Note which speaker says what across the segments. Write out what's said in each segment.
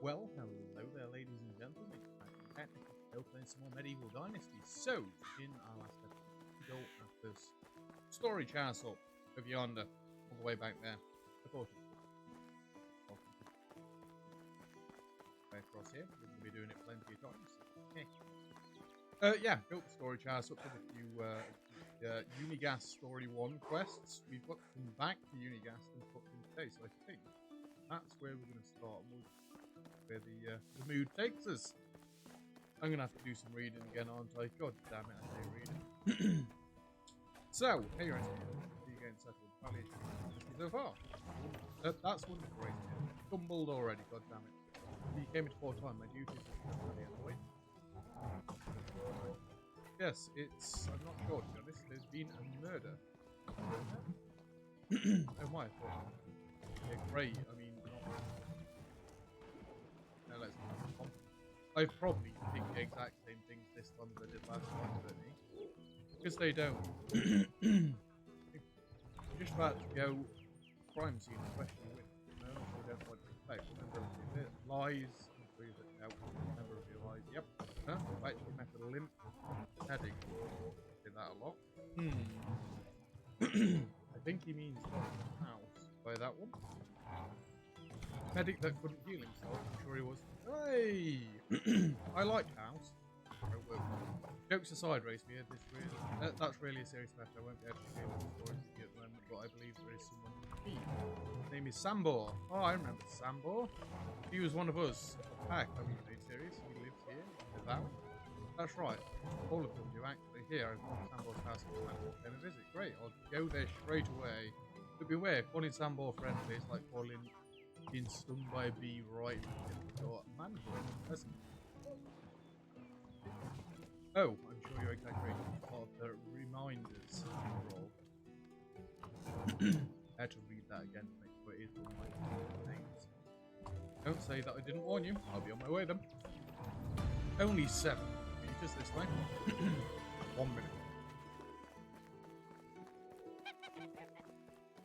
Speaker 1: Well, hello there, ladies and gentlemen. I'm technically still playing some more Medieval Dynasty. So, in our last episode, we go at this storage house up over yonder, all the way back there. I thought it was way across here. We're going to be doing it plenty of times. Yeah, built the storage house up with a few Unigas Story 1 quests. We've got to come back to Unigas and put them today, so I think that's where we're going to start. Where the mood takes us. I'm going to have to do some reading again, aren't I? God damn it, I hate reading. So, hey, you're getting settled. How many so far? That's wonderful, right? Stumbled already, god damn it. You came into 4 time, my duty is really annoyed. Yes, I'm not sure, to be honest. There's been a murder. Oh my, I thought. Yeah, great, I mean, not... No, let's not. I probably think the exact same things this time as I did last time, don't they? Because they don't. I'm just about to go crime scene question with. No, we don't want to expect. Remember it. Lies. No. Remember a lies. Yep. Huh? I actually met a limp heading. Did that a lot. I think he means house by that one. Medic that couldn't heal himself, I'm sure he was. Hey! I liked House. Jokes aside, Race Beard, that's really a serious matter. I won't be able to hear the story at the moment, but I believe there is someone key. His name is Sambor. Oh, I remember Sambor. He was one of us. Heck, are we being serious? He lives here in the valley. That's right. All of them do actually. Here, I've got Sambor's house and plan to visit. Great, I'll go there straight away. But beware, calling Sambor friendly is like calling being stung by a bee right in your manhood. Oh, I'm sure you're exaggerating part of the reminders role. I had to read that again to make sure it is one of my names. Don't say that I didn't warn you. I'll be on my way then. Only 7 meters this way. 1 minute.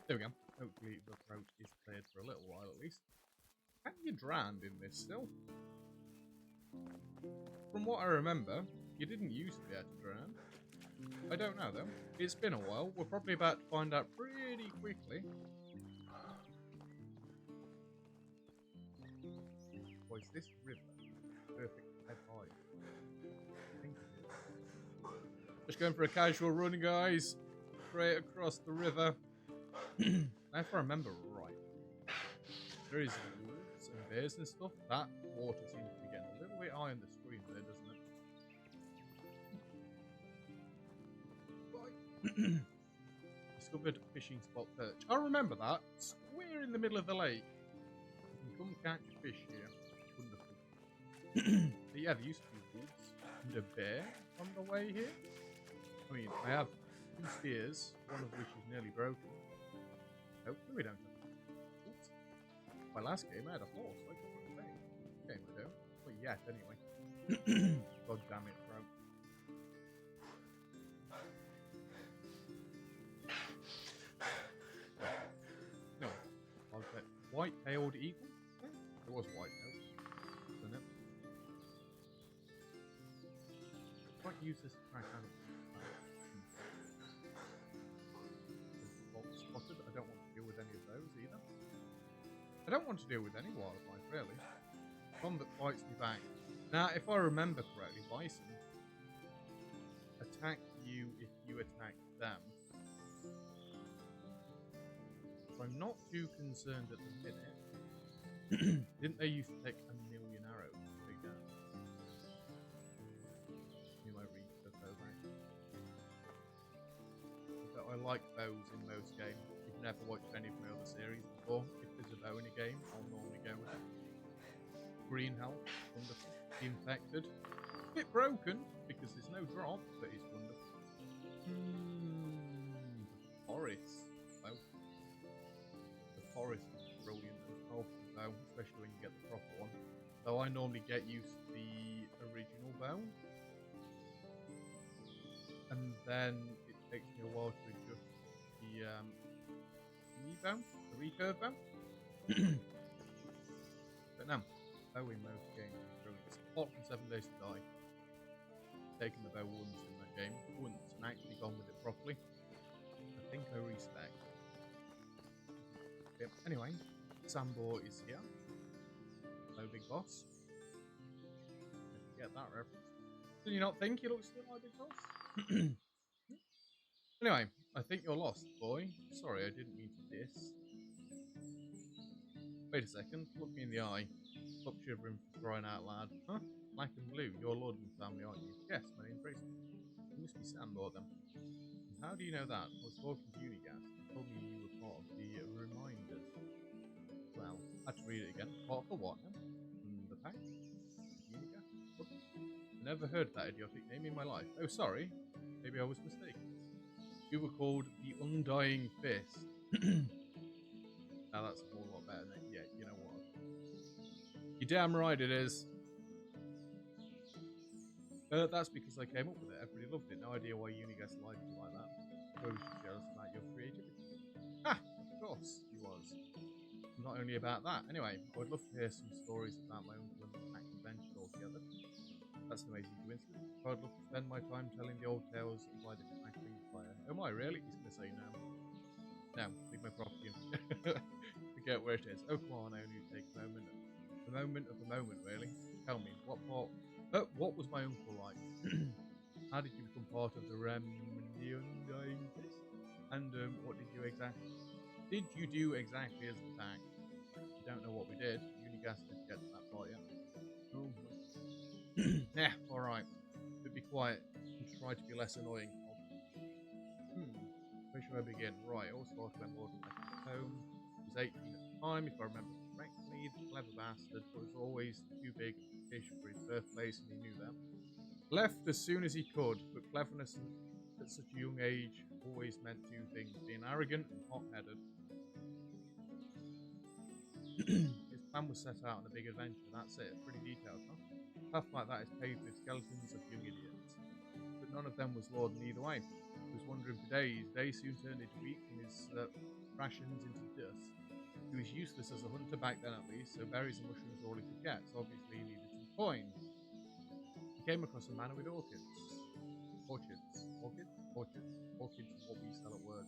Speaker 1: There we go. Hopefully the throat is cleared for a little while at least. Can you drown in this still? From what I remember, you didn't used to be able to drown. I don't know though. It's been a while. We're probably about to find out pretty quickly. What is this river? Perfect head high. I think it is. Just going for a casual run, guys. Straight across the river. If I remember right, there is wolves and bears and stuff. That water seems to be getting a little bit high on the screen there, doesn't it? Right. Discovered fishing spot perch. I remember that. Square in the middle of the lake. You can come catch fish here. Wonderful. But yeah, there used to be wolves and a bear on the way here. I mean, I have 2 spears, one of which is nearly broken. Nope, we don't have horse. My last game I had a horse, like what I'm saying. Game I don't. Well, yet, anyway. God damn it, bro. No. Okay. White-tailed eagle? Yeah, it was white-tailed. Isn't it? I might use this to track animals. Spotted. I don't want to deal with any of those either. I don't want to deal with any wildlife, really. One that fights me back. Now, if I remember correctly, bison attack you if you attack them. So I'm not too concerned at the minute. Didn't they used to take 1,000,000 arrows to take down? You might read the bow back. I like bows in most games. If you've never watched any of my other series before, if there's a bow in a game, I'll normally go with it. Green health, wonderful. Infected. A bit broken, because there's no drop, but it's wonderful. Forest. Oh. The forest is brilliant as well for the bow, especially when you get the proper one. Though I normally get used to the original bow. And then it takes me a while to adjust the bow, the recurve bow. But no, bow in most games. Brilliant. Apart from 7 Days to Die. Taken the bow once in that game. Once and actually gone with it properly. I think I respect. Yep. Anyway, Sambor is here. No big boss. Get that reference. Did you not think he looks like Big Boss? Anyway, I think you're lost, boy. Sorry, I didn't mean to diss. Wait a second, look me in the eye. Stop shivering for crying out loud. Huh? Black and blue, you're Lord and family, aren't you? Yes, my name's Grayson. You must be Sambor then. And how do you know that? I was talking to Unigas. He told me you were part of the reminders. Well, I had to read it again. Part of the what now? The pack? Unigas? I never heard that idiotic name in my life. Oh, sorry. Maybe I was mistaken. You were called the Undying Fist. Now that's a whole lot better than it. Yeah, you know what? You're damn right it is. That's because I came up with it. Everybody loved it. No idea why Unigas liked you like that. I was jealous about your creativity. Ah, of course he was. Not only about that. Anyway, I would love to hear some stories about my uncle and the pack adventure altogether. That's an amazing coincidence. I'd love to spend my time telling the old tales by the crackling fire. Am I really? He's going to say no. No, leave my property and forget where it is. Oh, come on, I only take a moment. The moment of the moment, really. Tell me, what was my uncle like? How did you become part of the Undying Fist? And what did you exactly do exactly as the pack? You don't know what we did. Unigas didn't get to that part yet. Oh, yeah, alright. But be quiet and try to be less annoying. Where should I begin? Right, all started when Warden left home. He was 18 at the time, if I remember correctly. The clever bastard, but was always too big a fish for his birthplace, and he knew that. Left as soon as he could, but cleverness at such a young age always meant two things: being arrogant and hot-headed. His plan was set out on a big adventure, that's it. Pretty detailed, huh? A path like that is paved with skeletons of young idiots. But none of them was Lorden either way. He was wandering for days. Days soon turned into weeks and his rations into dust. He was useless as a hunter back then at least, so berries and mushrooms were all he could get, so obviously he needed some coin. He came across a manor with orchids. Orchids is what we sell at work.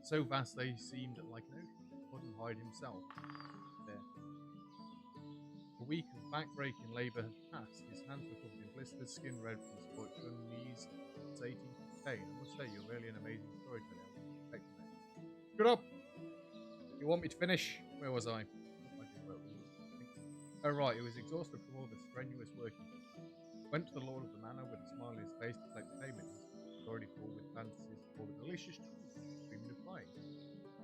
Speaker 1: So vast they seemed like an ocean. Couldn't hide himself. There. A week of back-breaking labour had passed. His hands were covered in blisters, skin red from scorched knees. It's 18 pain. I must say, you're really an amazing storyteller. Shut up! You want me to finish? Where was I? Oh right, he was exhausted from all the strenuous working. Went to the lord of the manor with a smile on his face to collect payment. He was already full with fantasies for the delicious treat, dreaming of flying.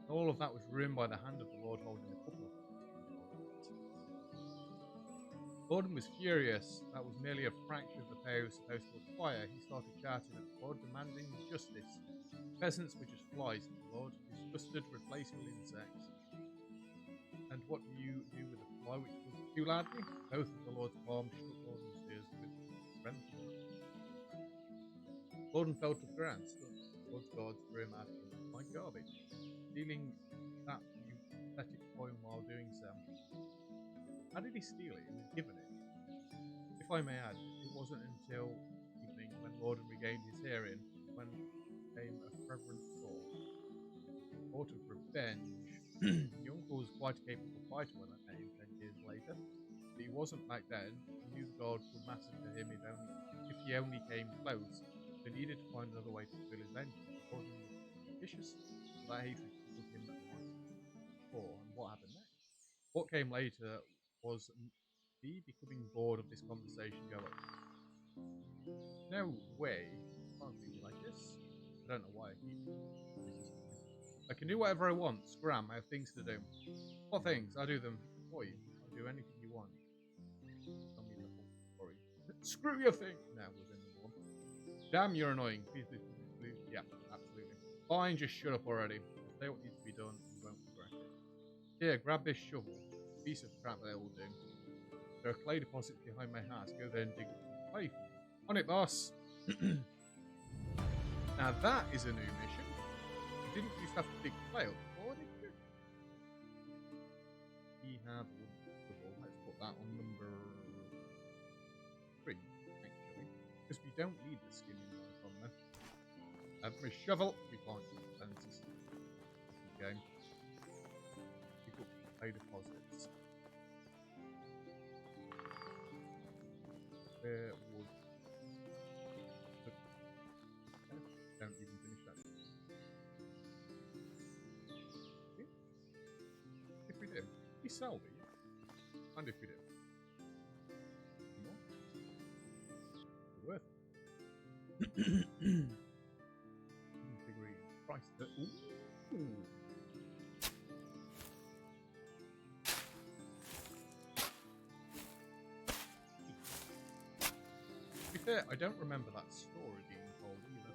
Speaker 1: And all of that was ruined by the hand of the lord holding a couple of them. Gordon was furious. That was merely a fraction of the pay he was supposed to acquire. He started shouting at the lord, demanding justice. Peasants were just flies to the lord, disgusted, replaceable insects. And what do you do with a fly which was too loudly? Both of the lord's palms shook Gordon's ears with strength. Gordon fell to the ground, stunned. The lord's guards threw him out of like garbage, stealing that pathetic coin while doing so. How did he steal it? He was given it. If I may add, it wasn't until evening when Lorden regained his hearing when came a fervent thought. Thought of revenge. The uncle was quite a capable fighter when I met him 10 years later, but he wasn't back then. He knew the guards would massacre him if he only came close. They needed to find another way to fulfill his vengeance. Gordon was vicious, but that hatred took him at once. And what happened next? What came later was me becoming bored of this conversation going. No way. I can't think like this. I don't know why I keep resisting. I can do whatever I want. Scram, I have things to do. What things? I do them for you. I'll do anything you want. Tell me the whole story. Screw your thing! No, within the one. Damn, you're annoying. Please. Yeah, absolutely. Fine, just shut up already. Say what needs to be done and you won't regret it. Here, grab this shovel. Piece of crap they will do. There are clay deposits behind my house. Go there and dig some clay for me. On it, boss! Now that is a new mission. You didn't used to have to dig clay up before, did you? We have a wooden shovel. Let's put that don't need the skimming icon then. My shovel, we can't use fences. Game. Pick up pay deposits. Where would don't even finish that. If we did, we sell these. And if we did. Worth it. Price. Ooh. To be fair, I don't remember that story being told either.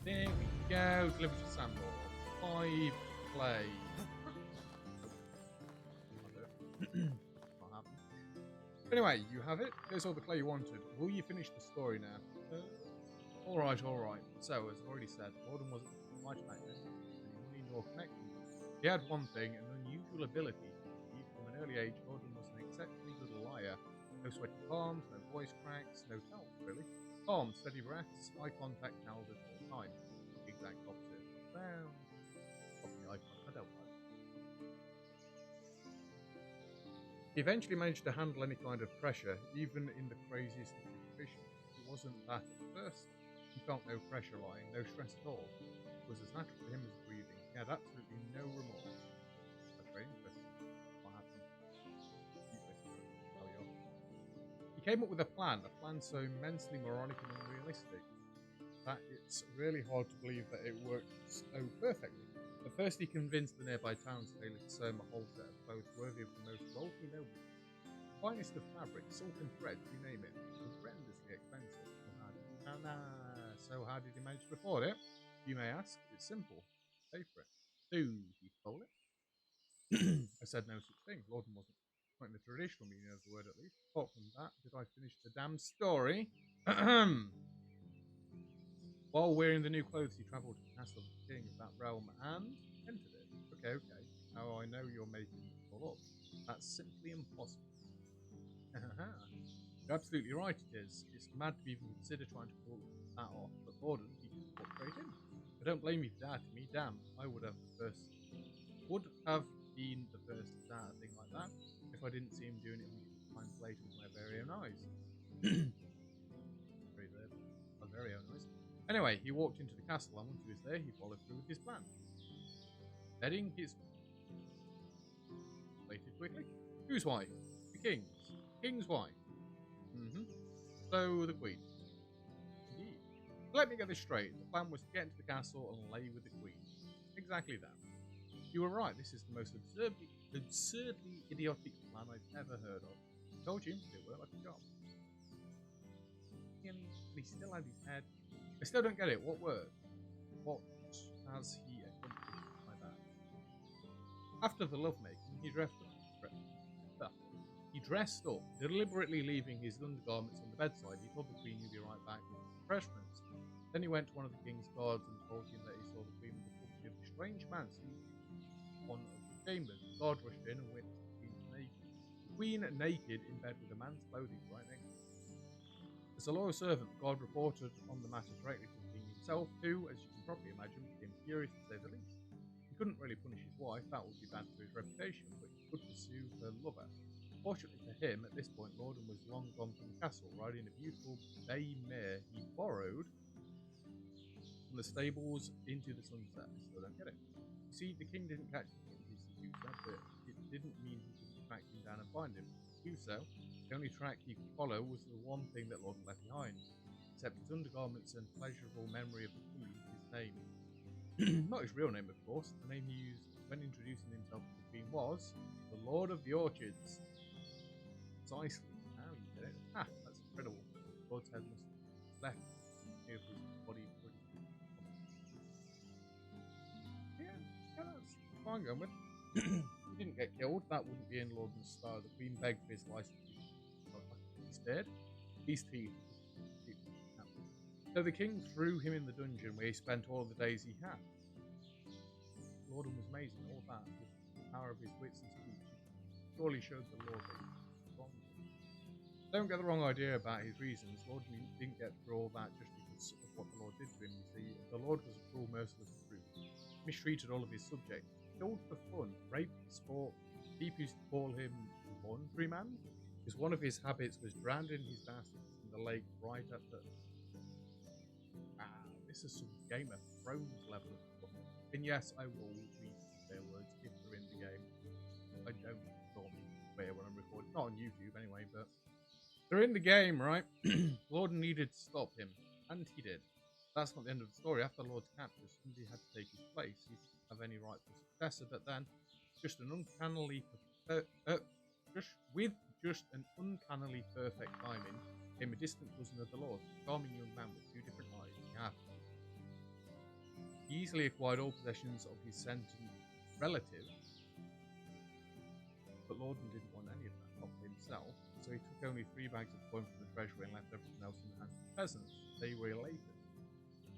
Speaker 1: There we go. Delivered to Sambor. 5 play. Not happened. Anyway, you have it. Here's all the clay you wanted. Will you finish the story now? Alright, alright. So, as I've already said, Gordon wasn't much back then. Any money nor connection. He had one thing, an unusual ability. From an early age, Gordon was an exceptionally good liar. No sweaty palms, no voice cracks, no help, really. Calm, steady breaths, eye contact held at all times. The exact opposite. Well, probably eye contact. I don't like. He eventually managed to handle any kind of pressure, even in the craziest of situations. It wasn't that at first. He felt no pressure lying, no stress at all. It was as natural to him as breathing. He had absolutely no remorse. That's very interesting. What happened? He came up with a plan so immensely moronic and unrealistic that it's really hard to believe that it worked so perfectly. At first, he convinced the nearby townspeople to sew him a whole set of clothes worthy of the most wealthy noble. Finest of fabric, silk and thread, you name it. Horrendously expensive. So how did he manage to afford it? You may ask. It's simple. Pay for it. So he stole it. I said no such thing. Lorden wasn't. Not in the traditional meaning of the word, at least. Apart from that, did I finish the damn story? While wearing the new clothes, he travelled to the castle of the king of that realm and entered it. Okay. Now I know you're making it all up. That's simply impossible. You're absolutely right, it is. It's mad to even consider trying to pull that off, but Gordon, he just walked straight in. I don't blame you for doubting me. Damn, I would have been the first to doubt a thing like that if I didn't see him doing it times later with my very own eyes. My very own eyes. Anyway, he walked into the castle, and once he was there, he followed through with his plan. Heading his... Waited quickly. Whose wife? The king's. King's wife. So, the queen. Indeed. Let me get this straight. The plan was to get into the castle and lay with the queen. Exactly that. You were right, this is the most absurdly idiotic plan I've ever heard of. I told you, it worked like a job. And he still had his head. I still don't get it. What worked? What has he accomplished by that? After the lovemaking, he dressed up. He dressed up, deliberately leaving his undergarments on the bedside. He told the queen he'd be right back with refreshments. Then he went to one of the king's guards and told him that he saw the queen with the company of a strange man sleeping in one of the chambers. The guard rushed in and witnessed the queen naked in bed with a man's clothing right next to her. As a loyal servant, the guard reported on the matter directly to the king himself, who, as you can probably imagine, became furious to say the least. He couldn't really punish his wife, that would be bad for his reputation, but he could pursue her lover. Fortunately for him, at this point, Lorden was long gone from the castle, riding a beautiful bay mare he borrowed from the stables into the sunset. I still don't get it. You see, the king didn't catch him in his seducer, but it didn't mean he couldn't track him down and find him. To do so, the only track he could follow was the one thing that Lorden left behind, except his undergarments and pleasurable memory of the queen, his name. Not his real name, of course. The name he used when introducing himself to the queen was the Lord of the Orchards. Precisely. Now you get it. That's incredible. Lord's head must have left his body pretty. Yeah, that's fine going with. He didn't get killed. That wouldn't be in Lorden's style. The queen begged for his life. He's dead. He's teeth. So the king threw him in the dungeon where he spent all the days he had. Lorden was amazing. All that. power of his wits and speech, he surely showed the Lord that he was wrong. Don't get the wrong idea about his reasons. Lord didn't get through all that just because of what the Lord did to him. You see, the Lord was a cruel, merciless brute. Mistreated all of his subjects, killed for fun, raped for sport. People used to call him laundryman, because one of his habits was drowning his bastards in the lake right at the... this is some Game of Thrones level of fun. And yes, I will read their words if they're in the game. I don't normally swear when I'm recording, not on YouTube anyway, but they're in the game, right? Lord needed to stop him, and he did. That's not the end of the story. After Lord's capture, somebody had to take his place. He didn't have any rightful successor, but then, just an uncannily perfect timing, came a distant cousin of the Lord, a charming young man with two different eyes. He easily acquired all possessions of his sentient relative, but Lorden didn't want any of that, not for himself, so he took only 3 bags of coin from the treasury and left everything else in the hands of the peasants. They were elated.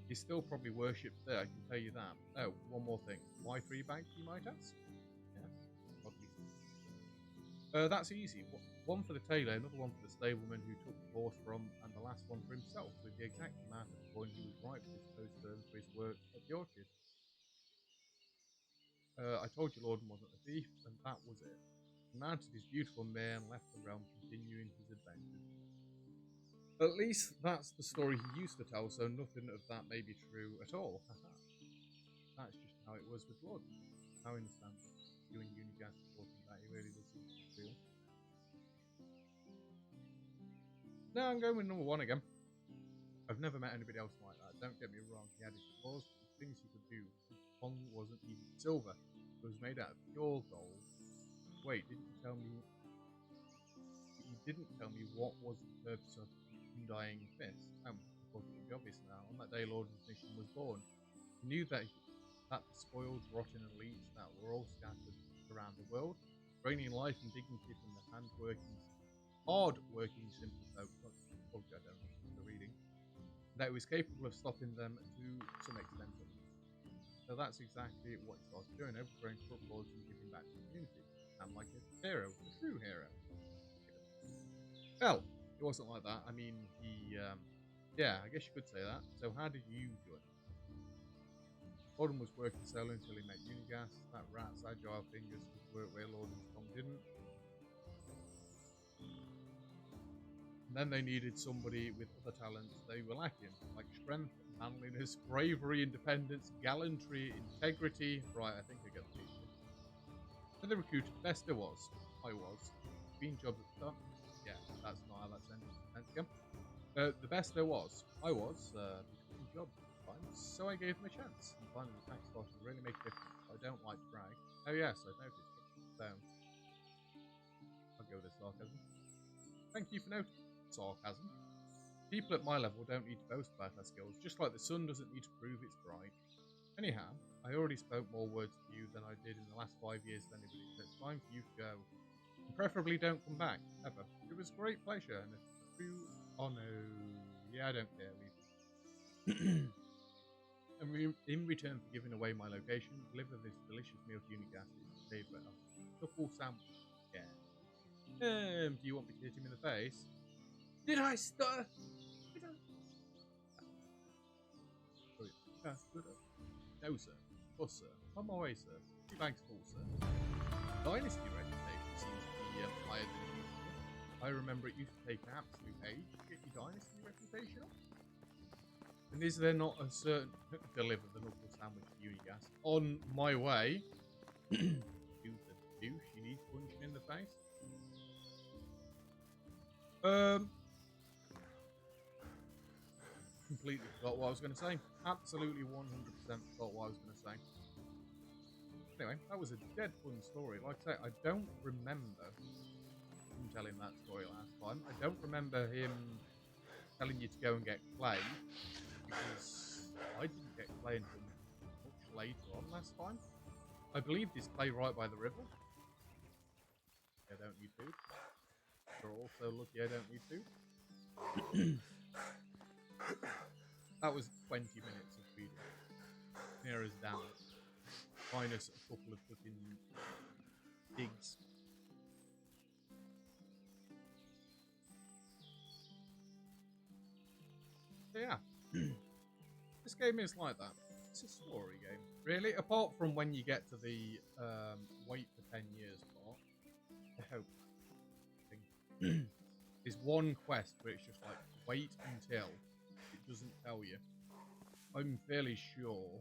Speaker 1: He's still probably worshipped there, I can tell you that. Oh, one more thing. Why 3 bags, you might ask? Yes, oddly so. That's easy. One for the tailor, another one for the stableman who took the horse from, and the last one for himself, with the exact amount of coin he was rightfully supposed to earn for his work at the orchard. I told you Lorden wasn't a thief, and that was it. He mounted his beautiful mare and left the realm, continuing his adventures. At least that's the story he used to tell, so nothing of that may be true at all. That's just how it was with Lorden. I understand you and Unigas are talking about, he really does seem to be real. No, I'm going with number 1 again. I've never met anybody else like that. Don't get me wrong, he had his flaws, but the things he could do. His tongue wasn't even silver. It was made out of pure gold. Wait, didn't you tell me... You didn't tell me what was the purpose of the undying fist. Of course it would be obvious now. On that day Lorden's mission was born. He knew that the spoiled, rotten elites that were all scattered around the world, draining life and dignity from the hard-working simple folk. I don't know the reading. That he was capable of stopping them to some extent at least. So that's exactly what he started doing, overthrowing corrupt laws and giving back to the community. I'm like a hero, a true hero. Well, it wasn't like that. I mean, yeah, I guess you could say that. So how did you do it? Lorden was working solo until he met Unigas. That rat's agile fingers could work where Lorden's tongue didn't. And then they needed somebody with other talents they were lacking, like strength, manliness, bravery, independence, gallantry, integrity. Right, I think I get the picture. So they recruited the best there was. I was. Being jobs at the top. Yeah, that's not how that sentence again. The best there was. I was. Between jobs at the time. So I gave him a chance. And finally the tax started to really make a difference. I don't like to brag. Oh yes, I noticed. So, I'll go with the sarcasm. Thank you for noticing. Sarcasm. People at my level don't need to boast about our skills, just like the sun doesn't need to prove it's bright. Anyhow, I already spoke more words to you than I did in the last 5 years with anybody, so it's time for you to go. And preferably don't come back, ever. It was a great pleasure, and a true... Oh no... Yeah, I don't care, leave. And in return for giving away my location, deliver this delicious meal to Unigas, his favourite knuckle sandwich. Yeah. Do you want me to hit him in the face? Did I stutter? Did I? Oh, yeah. No, sir. Oh, sir. On my way, sir. 2 bags full, sir. Dynasty reputation seems to be higher than it used to. I remember it used to take an absolute age to get your Dynasty reputation up. And is there not a certain... Deliver the knuckle sandwich to Unigas. On my way. Who's the douche? You need punching in the face? Completely forgot what I was going to say. Absolutely 100% forgot what I was going to say. Anyway, that was a dead fun story. Like I say, I don't remember him telling that story last time. I don't remember him telling you to go and get clay, because I didn't get clay until much later on last time. I believe this clay right by the river. I don't need food. You're also lucky I don't need food. That was 20 minutes of feeding. Near us down. Minus a couple of fucking digs. So yeah, this game is like that. It's a story game, really. Apart from when you get to the wait for 10 years part, I hope. There's one quest where it's just like wait until it doesn't tell you. I'm fairly sure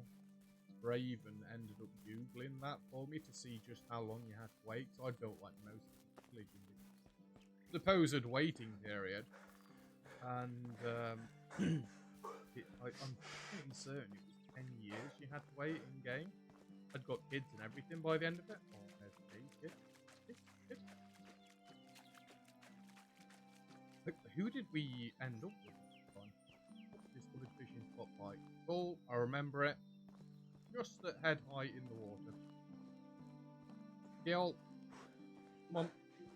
Speaker 1: Raven ended up googling that for me to see just how long you had to wait. So I built like most of the village in the supposed waiting period, and I'm pretty certain it was 10 years you had to wait in game. I'd got kids and everything by the end of it. Oh, there's me, kid. Who did we end up with on this village fishing spotlight? Cool, I remember it. Just at head height in the water. Gil, come on.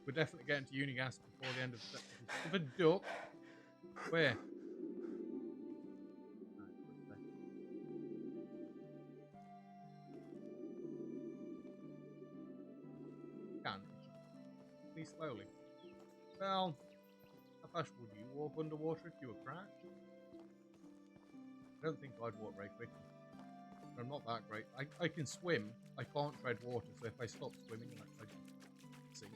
Speaker 1: We're definitely getting to Unigas before the end of the duck. Where? Can please slowly. Well, how fast would you walk underwater if you were crashed? I don't think I'd walk very quickly. I'm not that great. I can swim. I can't tread water, so if I stop swimming, I just sink.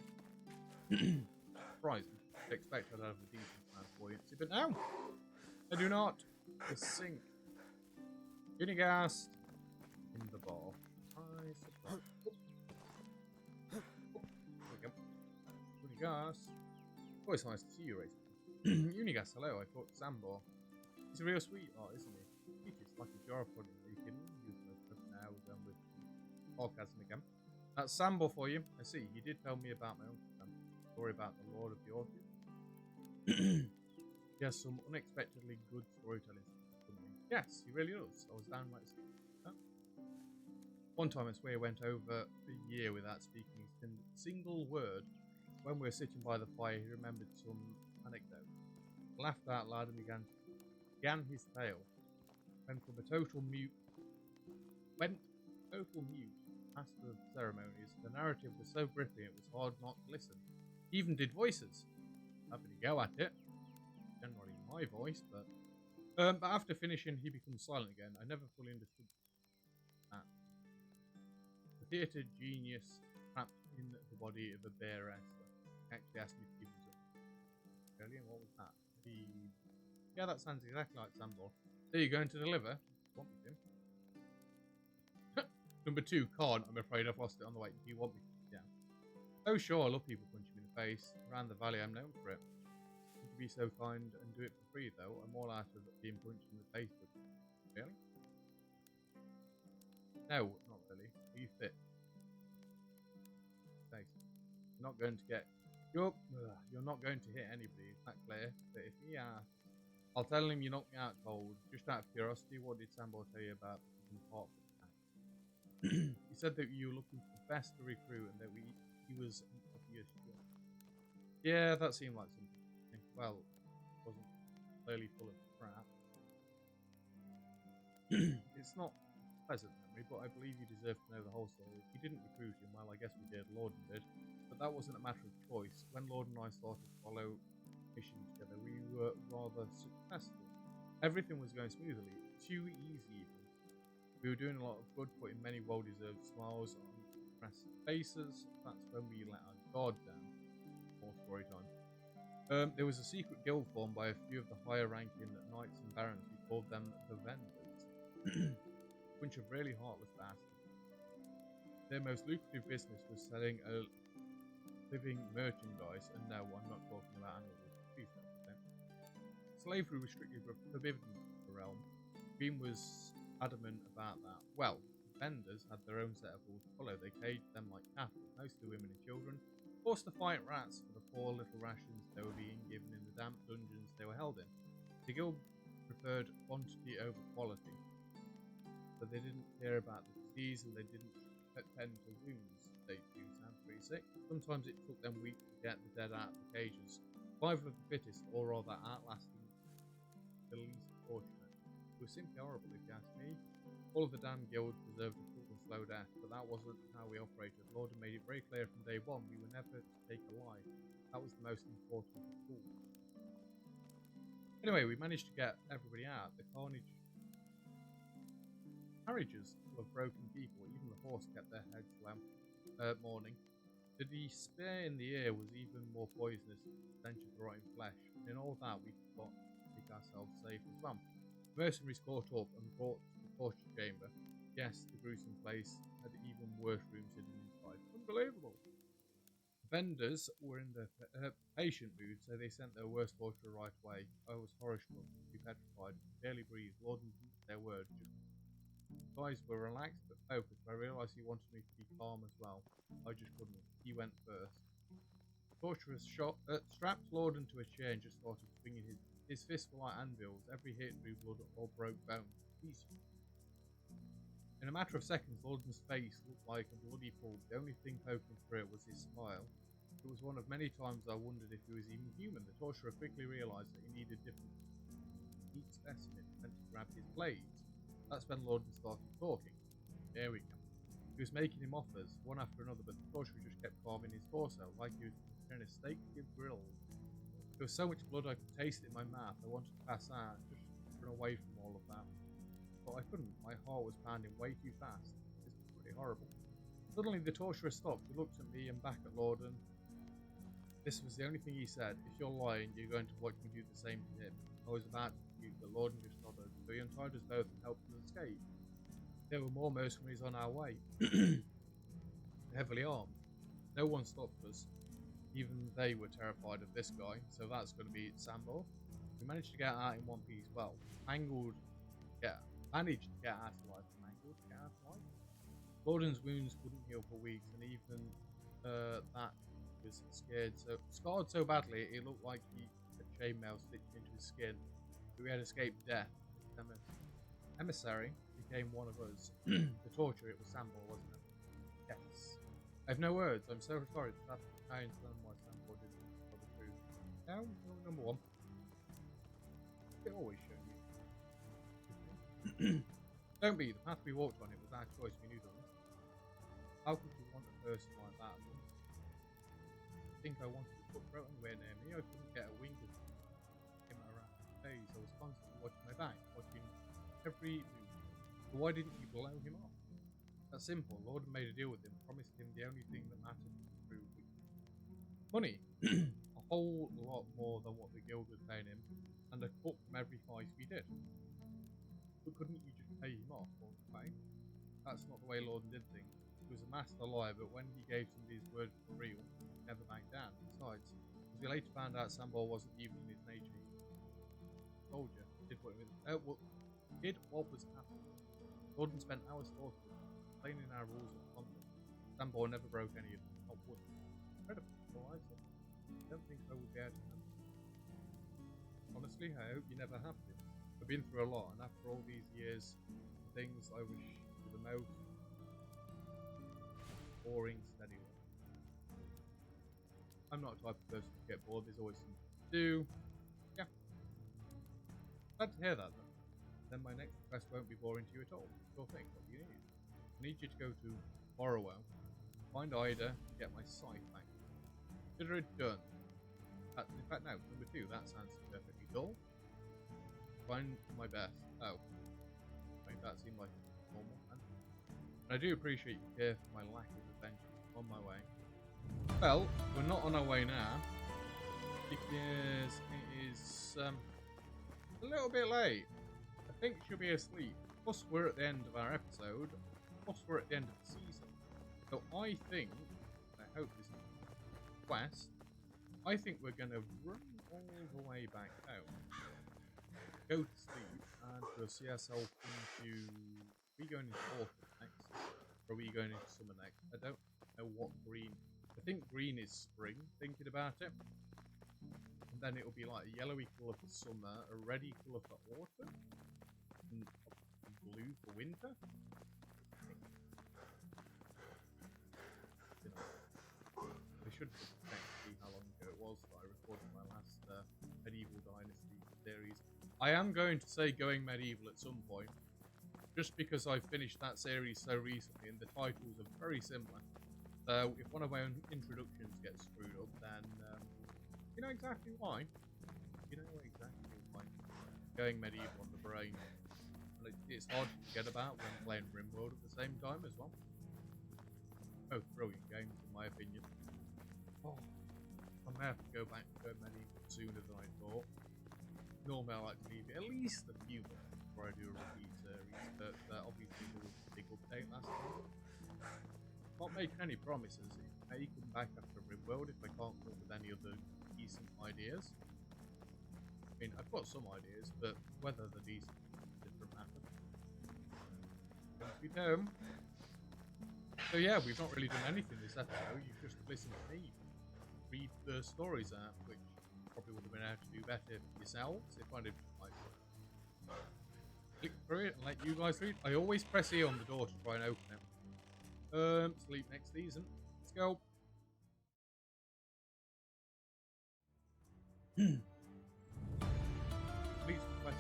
Speaker 1: Surprising. I expect I'd have a decent amount of buoyancy, but no! I do not. I sink. Unigas in the bar. I suppose. There we go. Unigas. Always nice to see you, Race. Unigas, hello. I thought Sambor. He's a real sweetheart, isn't he? It's like a jar of pudding. You can use those now done with sarcasm again. That's Sambor for you. I see. You did tell me about my own story about the Lord of the Orchid. He has some unexpectedly good storytelling. Yes, he really does. I was downright. One time I swear he went over a year without speaking a single word. When we were sitting by the fire, he remembered some anecdote. Laughed out loud and began his tale. Went total mute. Master of ceremonies. The narrative was so gripping it was hard not to listen. He even did voices. Having a go at it. Generally my voice, but after finishing, he becomes silent again. I never fully understood that. The theatre genius trapped in the body of a bear wrestler. Actually asked me to give him something. Brilliant, what was that? Yeah, that sounds exactly like Sambor. There you going to deliver? Want me to? Number 2, can't. I'm afraid I've lost it on the way. Do you want me to? Yeah. Oh, sure, I love people punching me in the face. Around the valley, I'm known for it. Would you be so kind and do it for free, though? I'm all out of being punched in the face. But really? No, not really. Are you fit? Thanks. You're not going to get. You're not going to hit anybody. Is that clear? But if he asks, I'll tell him you knocked me out cold. Just out of curiosity, what did Sambor tell you about becoming part of the attack? He said that you were looking for the best to recruit and that he was an obvious choice. Yeah, that seemed like something. Well, it wasn't clearly full of crap. It's not a pleasant memory, but I believe you deserve to know the whole story. We didn't recruit him, well, I guess we did, Lorden did. But that wasn't a matter of choice. When Lorden and I started to follow mission together, we were rather successful. Everything was going smoothly. Too easy, even. We were doing a lot of good, putting many well-deserved smiles on pressed faces. That's when we let our guard down. More story time. There was a secret guild formed by a few of the higher-ranking knights and barons. We called them the Vendors. A bunch of really heartless bastards. Their most lucrative business was selling a living merchandise, and no, I'm not talking about animals. Please don't. Slavery was strictly forbidden in the realm. Beam was adamant about that. Well, the vendors had their own set of rules to follow. They caged them like cattle, mostly women and children, forced to fight rats for the poor little rations they were being given in the damp dungeons they were held in. The guild preferred quantity over quality, but they didn't care about the disease and they didn't tend to wounds. They do sound pretty sick. Sometimes it took them weeks to get the dead out of the cages. Survival of the fittest, or rather outlasting the least fortunate. It was simply horrible, if you ask me. All of the damn guild deserved a full slow death, but that wasn't how we operated. Lord made it very clear from day one we were never to take a life. That was the most important of all. Anyway, we managed to get everybody out. The carriages full of broken people. Even the horse kept their heads mourning. The despair in the air was even more poisonous than the stench of rotting flesh. And in all that, we forgot to keep ourselves safe as well. The mercenaries caught up and brought to the torture chamber. Yes, the gruesome place had even worse rooms hidden inside. Unbelievable! The vendors were in the patient mood, so they sent their worst torturer right away. I was horror-struck, petrified, barely breathed. Lord didn't say a word, just his eyes were relaxed but focused. I realised he wanted me to be calm as well. I just couldn't. He went first. Torturers strapped Lord into a chair and just started swinging his fists were like anvils. Every hit drew blood or broke bones. In a matter of seconds, Lorden's face looked like a bloody pool. The only thing poking through it was his smile. It was one of many times I wondered if he was even human. The torturer quickly realised that he needed different each specimen and to grab his blades. That's when Lorden started talking. There we go. He was making him offers, one after another, but the torturer just kept carving his torso, like he was preparing a steak to give grilled. There was so much blood I could taste it in my mouth. I wanted to pass out, just run away from all of that. But I couldn't. My heart was pounding way too fast. This was pretty horrible. Suddenly the torturer stopped. He looked at me and back at Lorden. This was the only thing he said. If you're lying, you're going to watch me do the same to him. I was about to shoot, but Lorden just nodded. So he untied us both and helped us escape. There were more mercenaries on our way. Heavily armed. No one stopped us. Even they were terrified of this guy, so that's going to be Sambor. We managed to get out in one piece. Well, managed to get out alive. Mangled to get out alive. Lorden's wounds wouldn't heal for weeks, and even that was scarred so badly it looked like he had chainmail stitched into his skin. But we had escaped death. Emissary became one of us. The torture, it was Sambor, wasn't it? Yes. I have no words. I'm so sorry. That's how I understand why Sambor didn't tell the truth. Now, number one. It always showed you. Don't be. The path we walked on, it was our choice. We knew that. How could you want a person like that? I think I wanted to put throat anywhere near me. I couldn't get a wink of him around his face. I was constantly watching my back, watching every move. But why didn't you blow him off? That's simple. Lord made a deal with him, promised him the only thing that mattered was true money. A whole lot more than what the guild was paying him, and a cut from every fight we did. But couldn't you just pay him off all the way? That's not the way Lord did things. He was a master liar, but when he gave somebody his word for real, he never backed down. Besides, as we later found out, Sambor wasn't even in his nature. Soldier did what was happening. Gordon spent hours talking, explaining our rules of conduct. Sambor never broke any of them. Not one. Incredible. Alright, so I don't think I would be able to handle it. Honestly, I hope you never have to. I've been through a lot, and after all these years, things I wish were the most boring, steady work. I'm not the type of person to get bored. There's always something to do. Yeah. Glad to hear that, though. Then my next request won't be boring to you at all. Sure thing. What do you need? I need you to go to Borrower, find Ida, get my sight back. Consider it done. In fact, no. Number 2. That sounds perfectly dull. Find my best. Oh. Make that seem like a normal answer. But I do appreciate your care for my lack of adventure. On my way. Well, we're not on our way now. Because it is a little bit late. I think she'll be asleep. Plus, we're at the end of our episode. Plus, we're at the end of the season. So I think, I hope this is a quest, I think we're going to run all the way back home. Go to sleep, and we'll see ourselves into... Are we going into autumn next? Or are we going into summer next? I don't know what green... I think green is spring, thinking about it. And then it'll be like a yellowy colour for summer, a reddy colour for autumn, and blue for winter. I should check to see how long ago it was that I recorded my last Medieval Dynasty series. I am going to say going medieval at some point, just because I finished that series so recently and the titles are very similar. So if one of my own introductions gets screwed up, then you know exactly why. You know exactly why. Going medieval on the brain. And it's hard to forget about when playing RimWorld at the same time as well. Both brilliant games, in my opinion. Oh, I may have to go back to medieval sooner than I thought. Normally I like to leave it at least a few months before I do a repeat series, but obviously there was a big update last time. Not making any promises. It may come back after RimWorld if I can't come up with any other decent ideas. I mean, I've got some ideas, but whether they're decent is a different matter. We know. So yeah, we've not really done anything this episode. You've just listened to me read the stories out, which probably would have been able to do better yourselves if I did like click through it and let you guys read. I always press E on the door to try and open it. Sleep next season. Let's go. Please request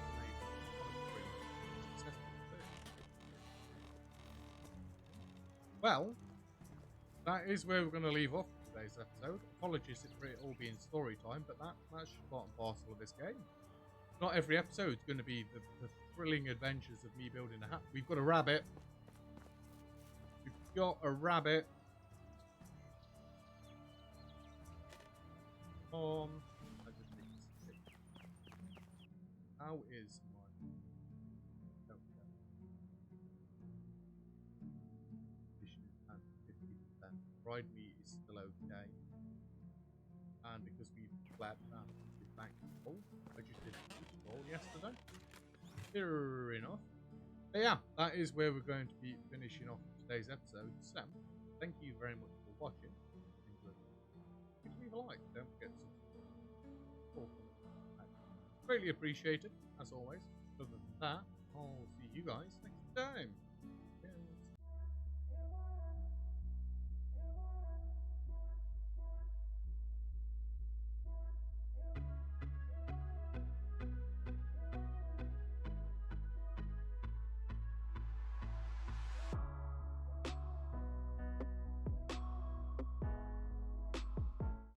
Speaker 1: well, that is where we're going to leave off today's episode. Apologies for it all being story time, but that's part and parcel of this game. Not every episode is going to be the thrilling adventures of me building a hat. We've got a rabbit. We've got a rabbit. I just think how is my... Fried meat is still okay. And because we've flattened that with back full, I just did a roll yesterday. Fair enough. But yeah, that is where we're going to be finishing off today's episode. So, thank you very much for watching. Please leave a like, don't forget to subscribe. Greatly appreciated, as always. Other than that, I'll see you guys next time.